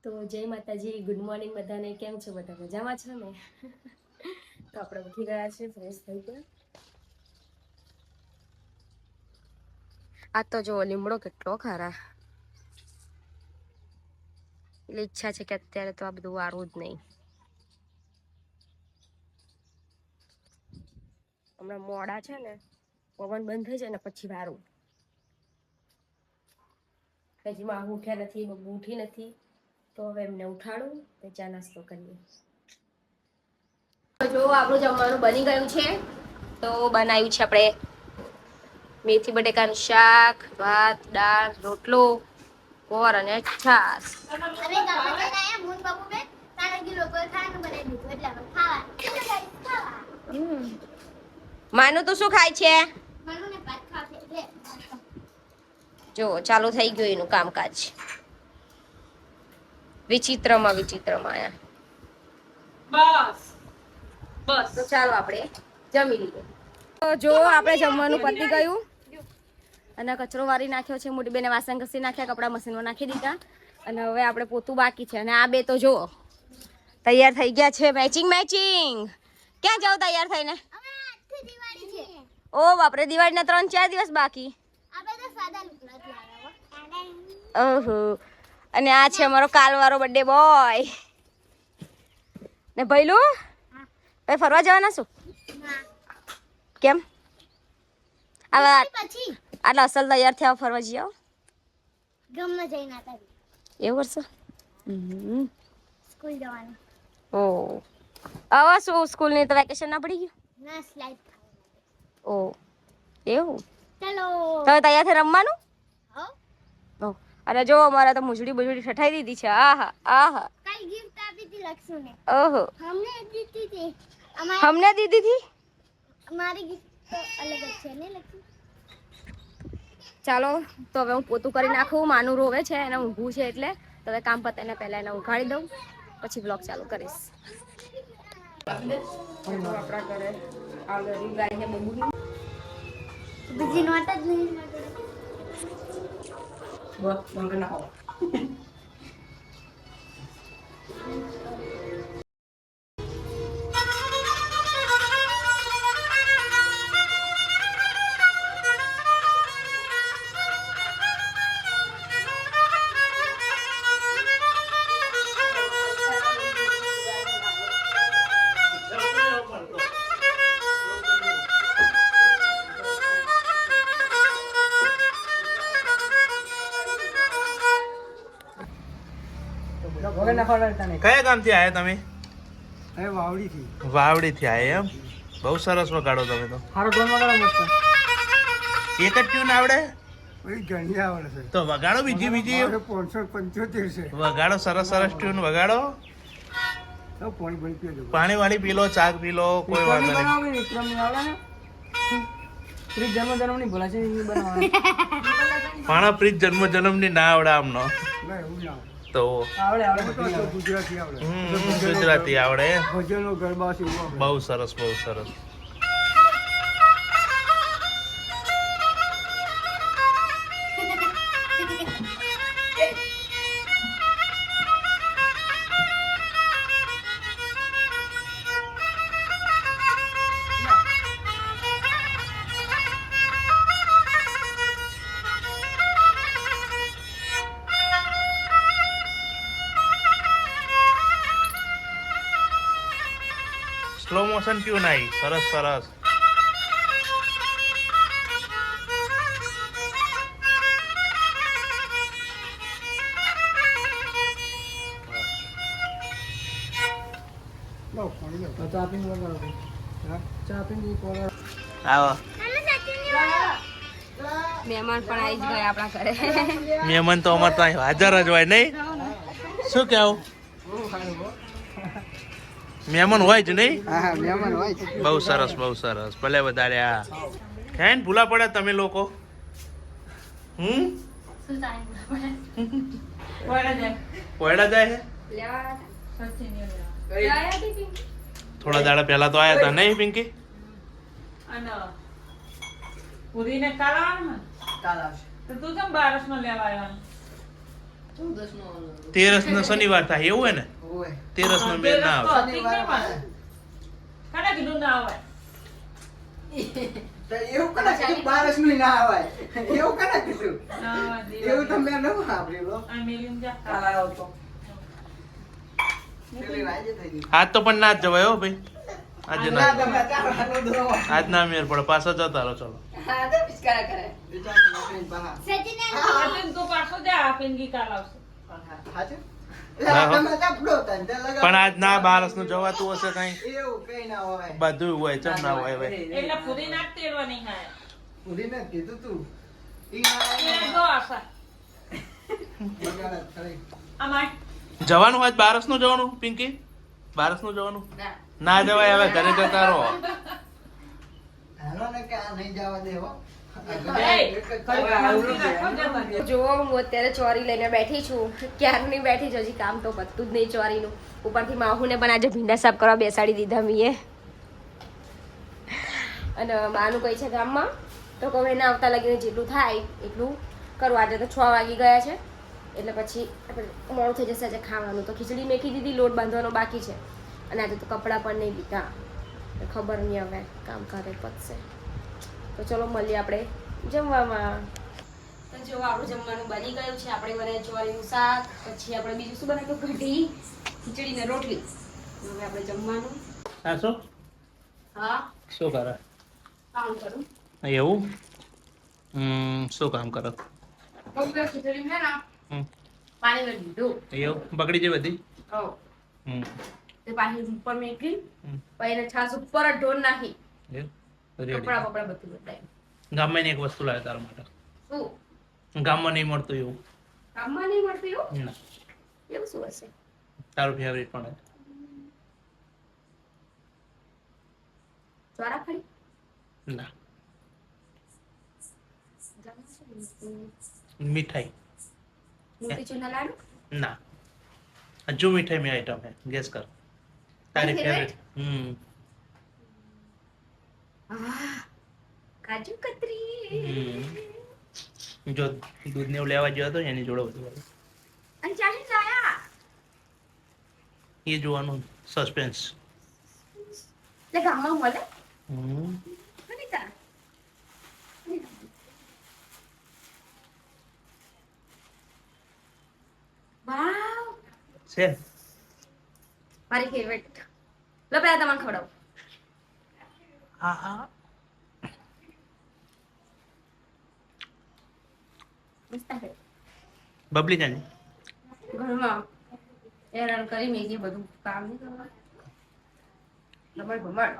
તો જય માતાજી, ગુડ મોર્નિંગ બધાને. કેમ છો બધા? મજામાં છો ને? તો આપણે ઉઠી ગયા છે, ફ્રેશ થઈ ગયા. આ તો જો લીમડો કેટલો ખરા, એટલે ઈચ્છા છે કે અત્યારે તો આ બધું વારવું જ નહીં. હમણાં મોડા છે ને, પવન બંધ થઈ જાય ને પછી વારું. હજી માં ઉઠ્યા નથી, બબુ ઉઠી નથી, તો હવે એમને ઉઠાડું તો ચા નાસ્તો કરીએ. જો આપણું જમવાનું બની ગયું છે. તો બનાવ્યું છે આપણે મેથી બટેકાનું શાક, ભાત, દાળ, રોટલો, ગોળ અને છાશ. માનું તો શું ખાય છે? જો ચાલુ થઈ ગયું એનું કામકાજ. વિચિત્રમાં આયા. બસ તો ચાલો આપણે જમી લઈએ. તો જો આપણે જમવાનું પતી ગયું અને કચરો વારી નાખ્યો છે. મોટી બેને વાસણ ઘસી નાખ્યા, કપડા મશીનમાં નાખી દીધા અને હવે આપણે પોતું બાકી છે. અને આ બે તો જો તૈયાર થઈ ગયા છે. મેચિંગ. ક્યાં જાવ તૈયાર થઈને? ઓ બાપરે, દિવાળીના 3-4 દિવસ બાકી. ઓહો, અને આ છે અમારો કાલવાળો બર્થડે બોય ને ભઈલું. હવે ફરવા જવાના શું? કેમ? આટલા અસલ તૈયાર થયા ફરવા જઈ આવો. ગમમાં જઈને આતા એવું વર્ષે સ્કૂલ જવાનું. ઓ આવા શું સ્કૂલ ની તો વેકેશન ના પડી ગયું? ના, સ્લાઇડ. ઓ એવું. ચલો તો તૈયાર થઈ રમવાનું? હો. ઓ અને જો અમારા તો મુજડી ઠઠાઈ દીધી છે. આહા આહા. કઈ ગિફ્ટ આપી હતી લક્ષુને? ઓહો, હમને દીધી હતી. હમને દીધી હતી. અમારી ગિફ્ટ તો અલગ જ છે ને લક્ષુ. ચાલો તો હવે હું પોતું કરી નાખું. માનું રોવે છે, એને ઊંઘવું છે, એટલે તો હવે કામ પતે ને પહેલા એને ઉઘાડી દઉં, પછી બ્લોગ ચાલુ કરીશ. આપણા ઘરે આગળ ગાય ને બબુની બીજી નોટ જ નહીં. બસ બંધ ના હો. કયા ગામથી આવ્યા તમે? વાવડીથી. વાવડીથી આવ્યા એમ? બહુ સરસ વગાડો તમે તો. હારો ટોન વગાડો મસ્ત. એક જ ટ્યુન આવડે? ભાઈ ઘણી આવડે છે. તો વગાડો બીજી. 575 છે. વગાડો, સરસ ટ્યુન વગાડો. તો પાણી બંધ પીએ દો. પાણી વાળી પી લો, ચાક પી લો, કોઈ વાંધો નહીં. પ્રીત જન્મ ની બોલા છે એ બનાવવાનું. પણ પ્રીત જન્મ ની ના આવડે આમનો ના એવું ના તો આવડે. ગુજરાતી આવડે. ગુજરાતી આવડે. ભજનો ગરબા છે એવું આવડે. બહુ સરસ. સ્લો મોશન ટ્યુન આવી. સરસ. લાવ પાણી લાવ. ચા પીને વગાડો. હા, ચા પીને વગાડો. આવો મહેમાન પણ આવી જ ગયા આપણા ઘરે. મહેમાન તો અમારે તો હાજર જ હોય નહીં. શું કેવું? મહેમાન હોય જ નહીં. હા, મહેમાન હોય. બહુ સરસ. ભલે વધારે. આ ખાઈને ભૂલા પડે તમે લોકો. પોયડા જાય છે. થોડા દાડા પહેલા તો આયા હતા નહીં પિંકી? પૂરીને કાલ આવવાનું ને? કાલ આવશે. તો તું કેમ બારસમાં લેવા આવ્યો? તેરસ નો શનિવાર થાય એવું હોય ને? ઓય તેરસ નો મેળ ના આવે. શનિવાર આવે. કાના કીધું ના આવે તો એવું કના કીધું 12 નું ના આવે એવું કના કીધું ના આવે એવું તો મેં ન સાંભળ્યું હો. આ મેલીન જા કાલ આવ્યો તો પેલી વાજે થઈ ગઈ આજ તો પણ ના જ જવાય હો ભાઈ. આજે ના ના તમે ચાલો દો આજ ના મેળ પડે, પાછા જતા રહો. ચલો વિચાર નોકરી બહાર સચિને આટલે તો પાછો જા પિંગી કાલ આવશે હાચું હા, હો. તમે ચાપડો તન તે લગાવ પણ આજ ના 12 નું જવાતું હશે કઈ? એવું કઈ ના હોય બધું હોય, ચમ ના હોય ભાઈ. એટલે પૂરી નાખ તેડવા નહીં આયા ઉડીને કીધું તું ઈ ના એ આવે જો આશા બગાડ કરે જવાનું અમાર આજ 12 નું જવાનું પિંકી? 12 નું જવાનું ના જવાય, હવે ઘરે જતા રહો. હાલો ને કે આ નહીં જવા દે હો જો હું અત્યારે ચોરી લઈને બેઠી છું, ક્યારની બેઠી છું, હજી કામ તો પતતું જ નહીં ચોરીનું. ઉપરથી માહુને પણ આજે ભીંડા સાફ કરવા બેસાડી દીધા મીએ. અને માનું કઈ છે ગામમાં તો કહું એને આવતા લાગીને જેટલું થાય એટલું કરું. આજે તો 6 વાગી ગયા છે એટલે પછી આપણે મોડું થઈ જશે આજે ખાવાનું. તો ખીચડી મેકી દીધી, લોટ બાંધવાનો બાકી છે, અને આજે તો કપડાં પણ નહીં લીધા. ખબર નહીં હવે કામ કરે પતશે. તો ચલો મળીએ આપણે જમવામાં. તો જો આપણું જમવાનું બની ગયું છે. આપણે બનાવ્યું ચોરીનું શાક, પછી આપણે બીજું શું બનાવ્યું? કઢી, ખીચડી ને રોટલી. હવે આપણે જમવાનું. હા, શું હા, શું કરે? કામ કરું. એવું? શું કામ કરો? ખીચડી છે ને હમ. પાણી લઈ દીધું. એવું બગડી જાય બધી? હો, હમ. તે પાછી ઉપર મેકી, હમ. પછી એને છાશ ઉપર જ ઢોર નાખી, એવું? રેડી. કપડા બપડા બધું બદલાયું. ગામમાં એક વસ્તુ લાવે તારા માટે. શું ગામમાં નહીં મળતું એવું. કામમાં નહીં મળતું એવું? ના, એવું શું હશે? તારું ફેવરેટ પણ ચોરાફળી? ના. મીઠાઈ? મોતીચૂરના લાડુ? ના. હજુ મીઠાઈ में आइटम है, गेस कर. तारी favorite? फेवरेट. આહ, કાજુ કતરી. જો દૂધ ને એવું લેવા ગયો હતો એની જોડે બધું હતું. અને ચાહી લાયા. એ જોવાનું સસ્પેન્સ. એટલે ગામમાં મળે? હમ. અનિતા. વાવ, છે મારી ફેવરેટ. લો પેલા તમને ખવડાવું. હા હા. મસ્ત છે. બબલી જાની. ઘરમાં હેરાન કરી મેં બધું કામ નહીં કરવા. રમણ ભમણ.